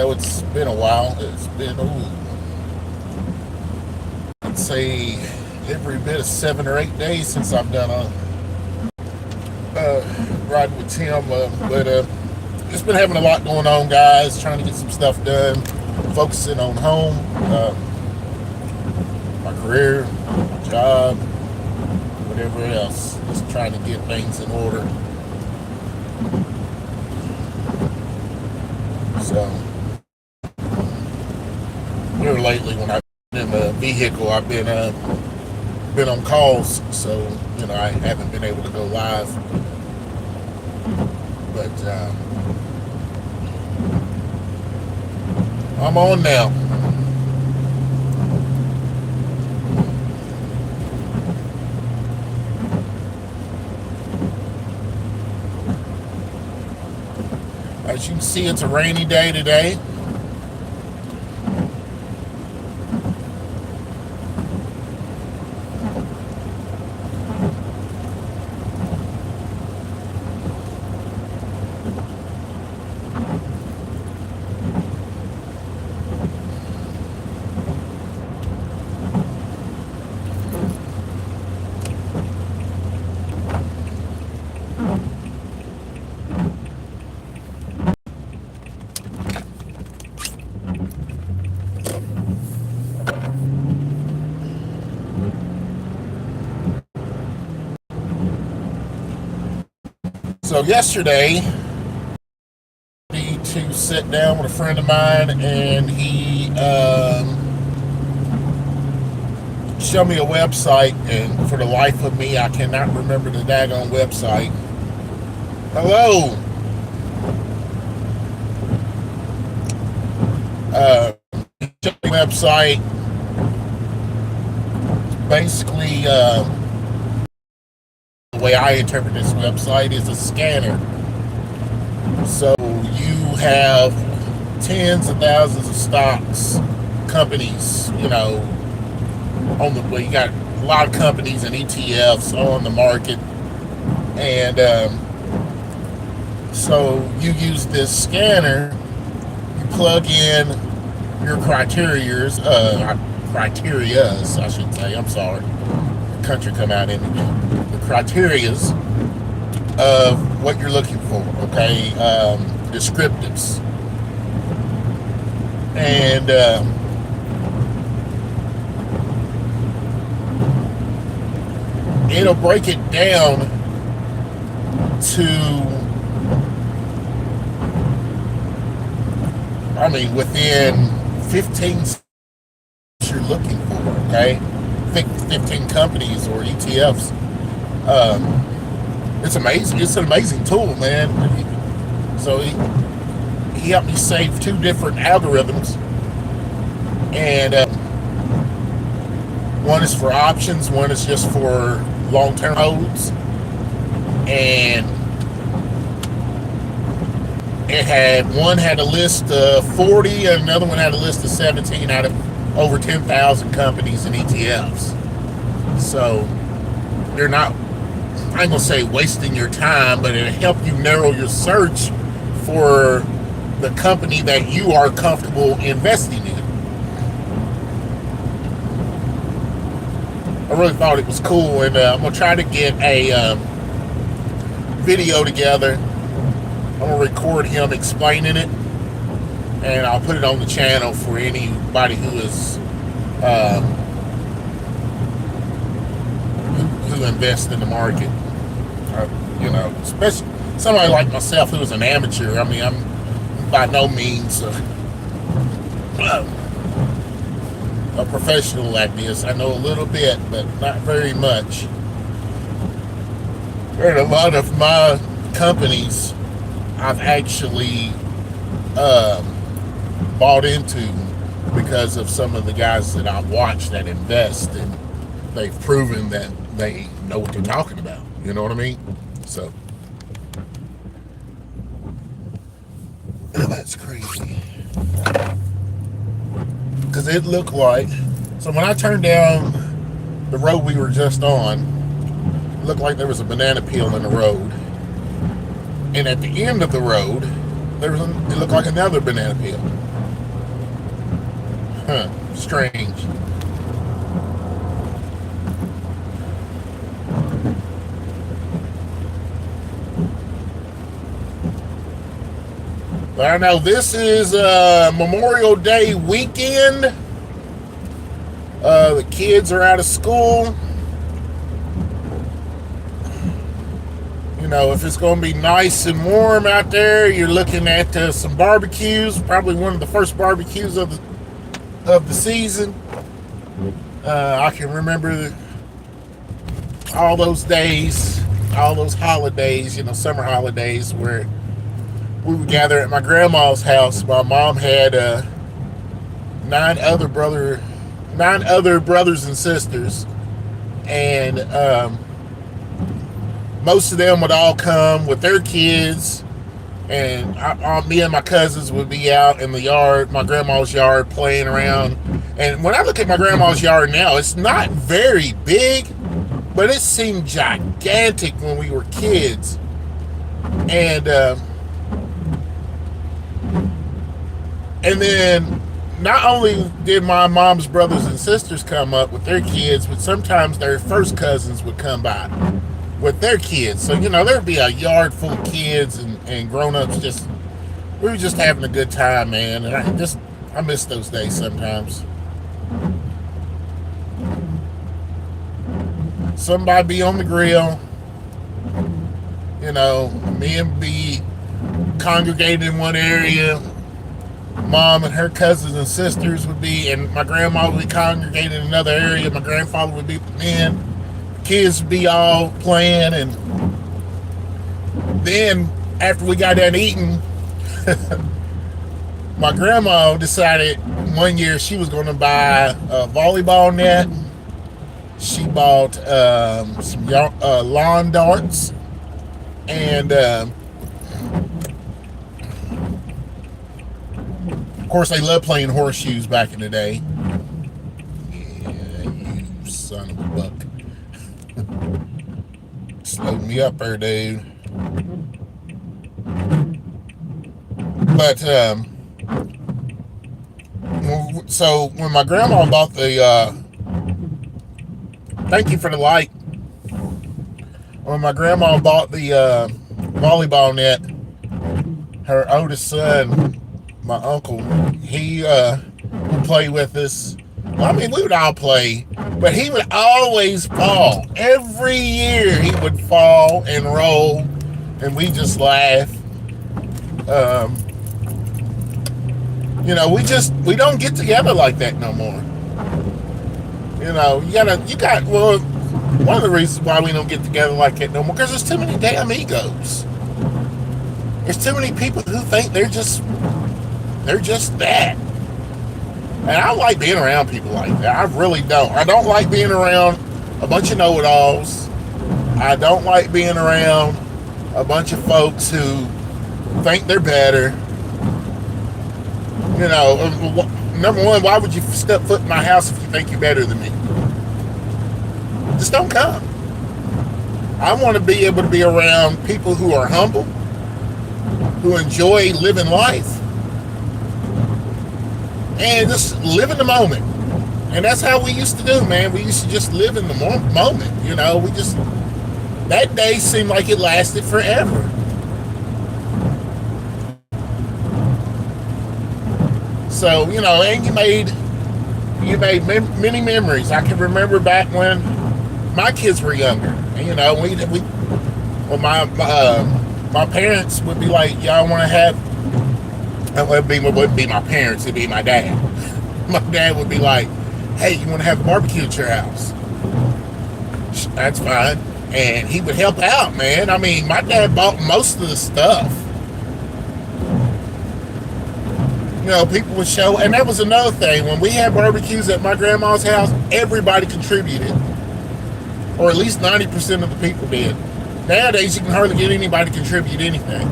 know it's been a while. It's been, I'd say every bit of 7 or 8 days since I've done a ride with Tim. But just been having a lot going on, guys. Trying to get some stuff done, focusing on home, my career, my job, whatever else. Just trying to get things in order. So here lately, when I've been in the vehicle, I've been on calls, so I haven't been able to go live. But I'm on now. As you can see, it's a rainy day today. So yesterday, to sit down with a friend of mine, and he showed me a website, and for the life of me, I cannot remember the daggone website. Hello. Website. Basically, the way I interpret this website is a scanner. So you have tens of thousands of stocks, companies, well, you got a lot of companies and ETFs on the market, and so you use this scanner. You plug in your criterias, I should say. I'm sorry, the country come out in me. The criterias of what you're looking for, okay? Descriptives. And it'll break it down to, within 15 you're looking for, okay? 15 companies or ETFs. It's amazing. It's an amazing tool, man. So he helped me save 2 different algorithms, and one is for options, one is just for long-term holds, and one had a list of 40, and another one had a list of 17 out of over 10,000 companies and ETFs. So they're not, I ain't gonna say wasting your time, but it'll help you narrow your search for the company that you are comfortable investing in. I really thought it was cool, and I'm gonna try to get a video together. I'm gonna record him explaining it, and I'll put it on the channel for anybody who is who invests in the market. Especially somebody like myself who is an amateur. I'm by no means a professional at this. I know a little bit, but not very much. There are a lot of my companies I've actually bought into because of some of the guys that I've watched that invest, and they've proven that they know what they're talking about. You know what I mean? So that's crazy. Because it looked like, so when I turned down the road we were just on, it looked like there was a banana peel in the road. And at the end of the road, it looked like another banana peel. Strange. But I know this is Memorial Day weekend. The kids are out of school. You know, if it's going to be nice and warm out there, you're looking at some barbecues. Probably one of the first barbecues of the season. I can remember all those days, all those holidays, you know, summer holidays, where we would gather at my grandma's house. My mom had 9 other brothers and sisters, and most of them would all come with their kids, and me and my cousins would be out in the yard, my grandma's yard, playing around. And when I look at my grandma's yard now, it's not very big, but it seemed gigantic when we were kids. And then not only did my mom's brothers and sisters come up with their kids, but sometimes their first cousins would come by with their kids. So, you know, there'd be a yard full of kids and grown-ups. We were just having a good time, man. And I miss those days sometimes. Somebody be on the grill, you know, men be congregated in one area. Mom and her cousins and sisters would be, and my grandma would be congregated in another area. My grandfather would be with men. Kids would be all playing. And then after we got done eating, my grandma decided one year she was going to buy a volleyball net. She bought some lawn darts, and of course, they loved playing horseshoes back in the day. Yeah, you son of a buck. Slowed me up there, dude. But, so when my grandma bought the, thank you for the light. When my grandma bought the volleyball net, her oldest son, my uncle, he would play with us. Well, I mean, we would all play, but he would always fall. Every year he would fall and roll, and we just laugh. You know, we don't get together like that no more. You know, well, one of the reasons why we don't get together like that no more, because there's too many damn egos. There's too many people who think they're just that. And I don't like being around people like that. I really don't. I don't like being around a bunch of know-it-alls. I don't like being around a bunch of folks who think they're better. You know, number one, why would you step foot in my house if you think you're better than me? Just don't come. I want to be able to be around people who are humble, who enjoy living life, and just live in the moment. And that's how we used to do, man. We used to just live in the moment, you know. That day seemed like it lasted forever. So, you know, and you made many memories. I can remember back when my kids were younger. And, you know, when my parents would be like, y'all want to have, it wouldn't be my parents, it'd be my dad. My dad would be like, hey, you want to have a barbecue at your house? That's fine. And he would help out, man. I mean, my dad bought most of the stuff. You know, people would show, and that was another thing. When we had barbecues at my grandma's house, everybody contributed. Or at least 90% of the people did. Nowadays, you can hardly get anybody to contribute anything.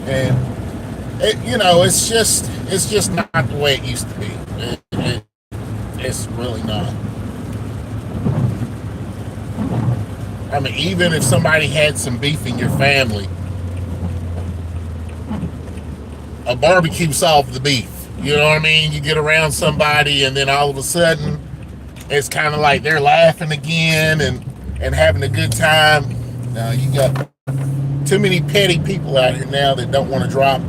And, you know, it's just not the way it used to be. It's really not. I mean, even if somebody had some beef in your family, a barbecue solved the beef. You know what I mean? You get around somebody, and then all of a sudden, it's kind of like they're laughing again and having a good time. Now you got too many petty people out here now that don't want to drop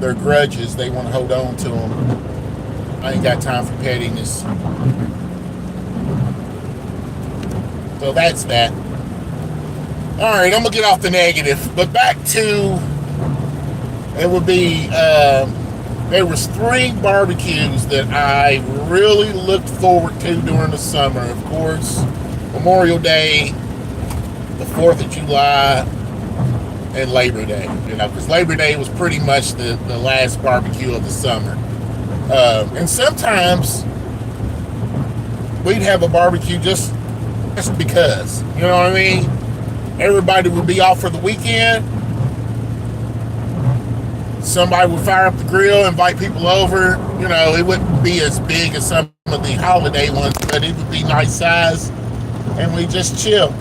their grudges. They want to hold on to them. I ain't got time for pettiness. So that's that. All right, I'm gonna get off the negative, but back to it would be. There was 3 barbecues that I really looked forward to during the summer. Of course, Memorial Day, the 4th of July, and Labor Day. You know, because Labor Day was pretty much the last barbecue of the summer. And sometimes we'd have a barbecue just because. You know what I mean? Everybody would be off for the weekend. Somebody would fire up the grill, invite people over. You know, it wouldn't be as big as some of the holiday ones, but it would be nice size, and we just chill.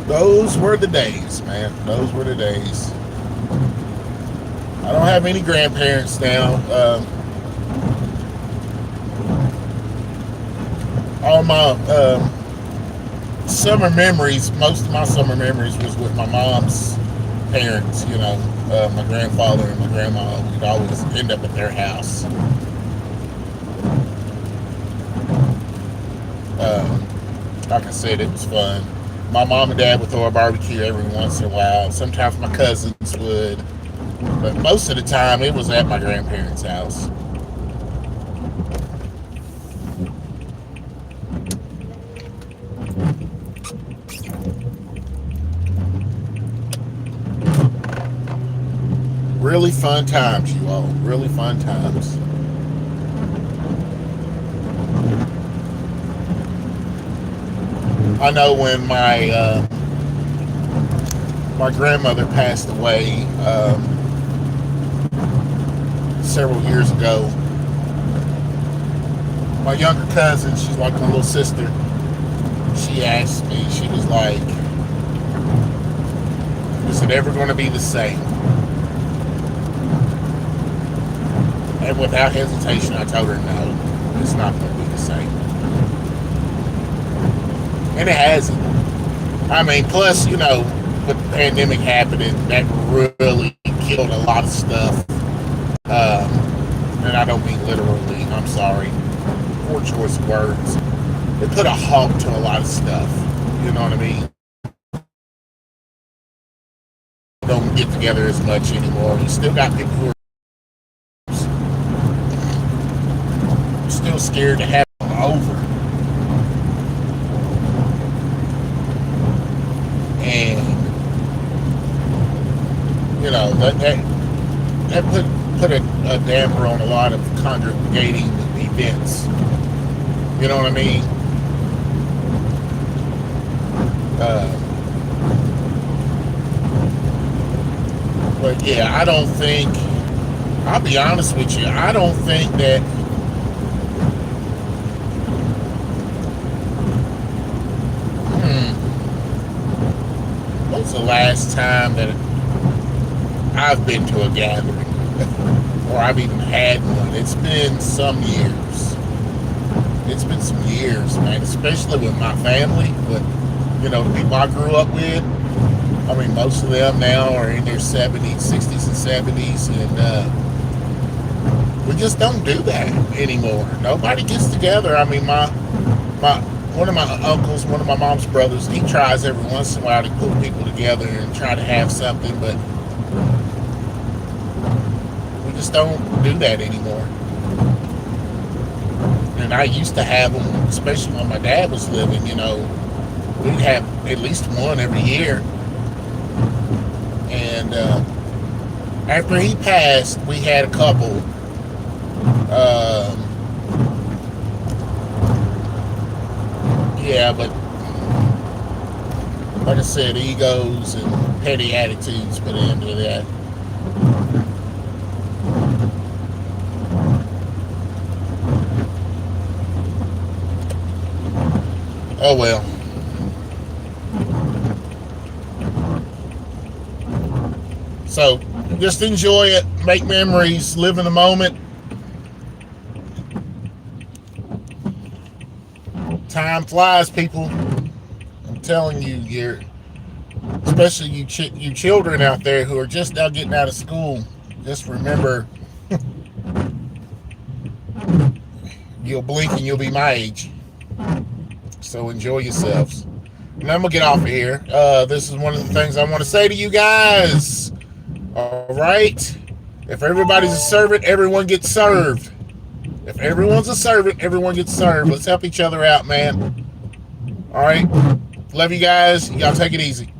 Those were the days, man. Those were the days. I don't have any grandparents now. All my summer memories, most of my summer memories was with my mom's parents, you know, my grandfather and my grandma. We'd always end up at their house. Like I said, it was fun. My mom and dad would throw a barbecue every once in a while. Sometimes my cousins would, but most of the time it was at my grandparents' house. Really fun times, you all. Really fun times. I know when my grandmother passed away several years ago, my younger cousin, she's like my little sister, she asked me, she was like, is it ever going to be the same? And without hesitation, I told her no, it's not going to be the same. And it hasn't. I mean, plus, you know, with the pandemic happening, that really killed a lot of stuff. And I don't mean literally, I'm sorry. Poor choice of words. It put a halt to a lot of stuff. You know what I mean? Don't get together as much anymore. You still got people who are still scared to have them over. And you know that put a damper on a lot of congregating events. You know what I mean? But yeah, I don't think. I'll be honest with you. I don't think that. When's the last time that I've been to a gathering, or I've even had one? It's been some years. It's been some years, man. Especially with my family, but you know, the people I grew up with. I mean, most of them now are in their 70s, 60s, and 70s, and we just don't do that anymore. Nobody gets together. I mean, one of my uncles, one of my mom's brothers, he tries every once in a while to pull people together and try to have something, but we just don't do that anymore. And I used to have them, especially when my dad was living, you know, we'd have at least one every year. And after he passed, we had a couple. Yeah, but like I said, egos and petty attitudes put an end to that. Oh well. So just enjoy it, make memories, live in the moment. Time flies, people. I'm telling you, especially you children out there who are just now getting out of school. Just remember, you'll blink and you'll be my age. So enjoy yourselves. And I'm gonna get off of here. This is one of the things I want to say to you guys. All right. If everybody's a servant, everyone gets served. If everyone's a servant, everyone gets served. Let's help each other out, man. All right. Love you guys. Y'all take it easy.